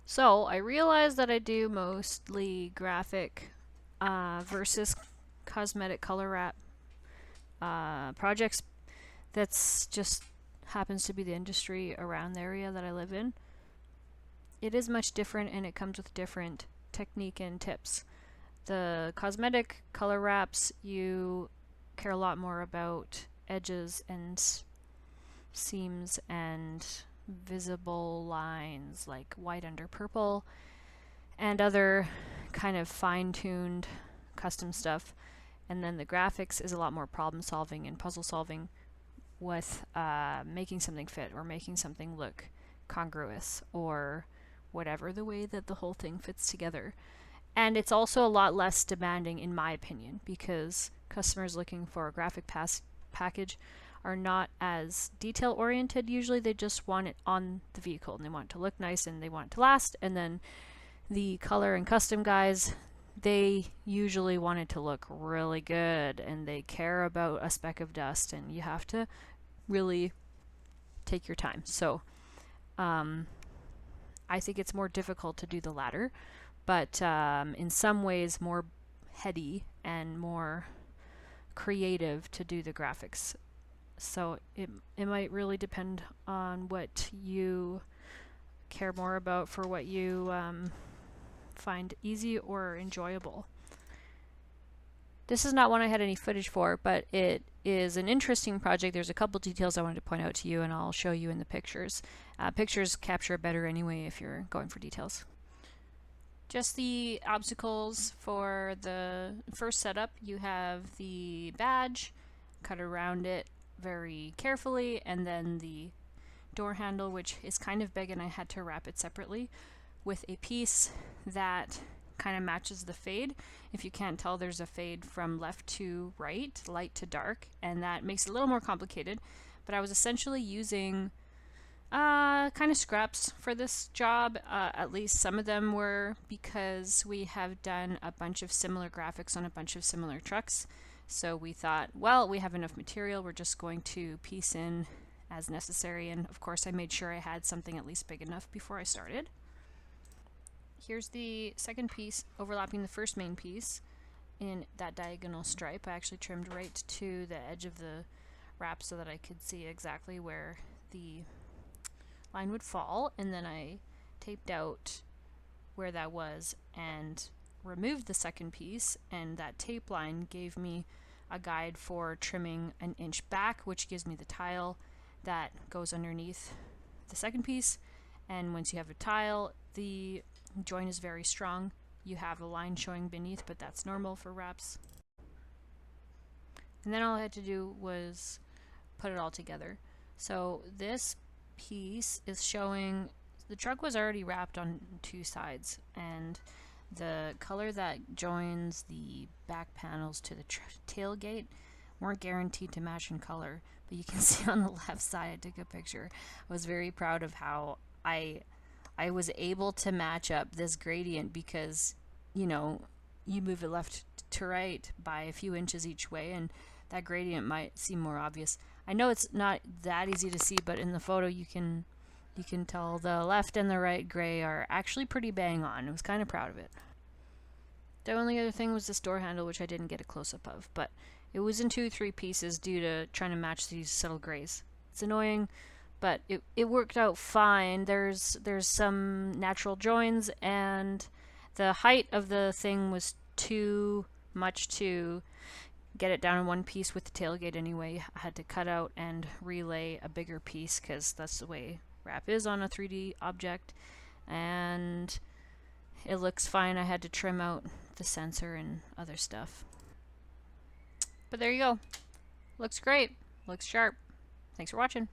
So I realized that I do mostly graphic versus cosmetic color wrap projects. That's just happens to be the industry around the area that I live in. It is much different and it comes with different technique and tips. The cosmetic color wraps, you care a lot more about edges and seams and visible lines like white under purple and other kind of fine-tuned custom stuff. And then the graphics is a lot more problem solving and puzzle solving with making something fit or making something look congruous or whatever the way that the whole thing fits together. And it's also a lot less demanding, in my opinion, because customers looking for a graphic package are not as detail oriented. Usually they just want it on the vehicle and they want it to look nice and they want it to last. And then the color and custom guys, they usually want it to look really good and they care about a speck of dust, and you have to really take your time. So I think it's more difficult to do the latter, but in some ways more heady and more creative to do the graphics. So it might really depend on what you care more about for what you find easy or enjoyable. This is not one I had any footage for, but it is an interesting project. There's a couple details I wanted to point out to you, and I'll show you in the pictures. Pictures capture better anyway if you're going for details. Just the obstacles for the first setup. You have the badge, cut around it very carefully, and then the door handle, which is kind of big and I had to wrap it separately with a piece that kind of matches the fade. If you can't tell, there's a fade from left to right, light to dark, and that makes it a little more complicated. But I was essentially using kind of scraps for this job. At least some of them were, because we have done a bunch of similar graphics on a bunch of similar trucks. So we thought, well, we have enough material, we're just going to piece in as necessary. And of course I made sure I had something at least big enough before I started. Here's the second piece overlapping the first main piece in that diagonal stripe. I actually trimmed right to the edge of the wrap so that I could see exactly where the line would fall, and then I taped out where that was and removed the second piece, and that tape line gave me a guide for trimming an inch back, which gives me the tile that goes underneath the second piece. And once you have a tile, the joint is very strong. You have a line showing beneath, but that's normal for wraps. And then all I had to do was put it all together. So this piece is showing the truck was already wrapped on two sides, and the color that joins the back panels to the tailgate weren't guaranteed to match in color, but you can see on the left side, I took a picture. I was very proud of how I was able to match up this gradient, because you know, you move it left to right by a few inches each way and that gradient might seem more obvious. I know it's not that easy to see, but in the photo you can tell the left and the right gray are actually pretty bang on. I was kind of proud of it. The only other thing was this door handle, which I didn't get a close-up of, but it was in 2-3 pieces due to trying to match these subtle grays. It's annoying, but it worked out fine. There's some natural joins, and the height of the thing was too much to get it down in one piece with the tailgate anyway. I had to cut out and relay a bigger piece because that's the way wrap is on a 3D object, and it looks fine. I had to trim out the sensor and other stuff. But there you go. Looks great. Looks sharp. Thanks for watching.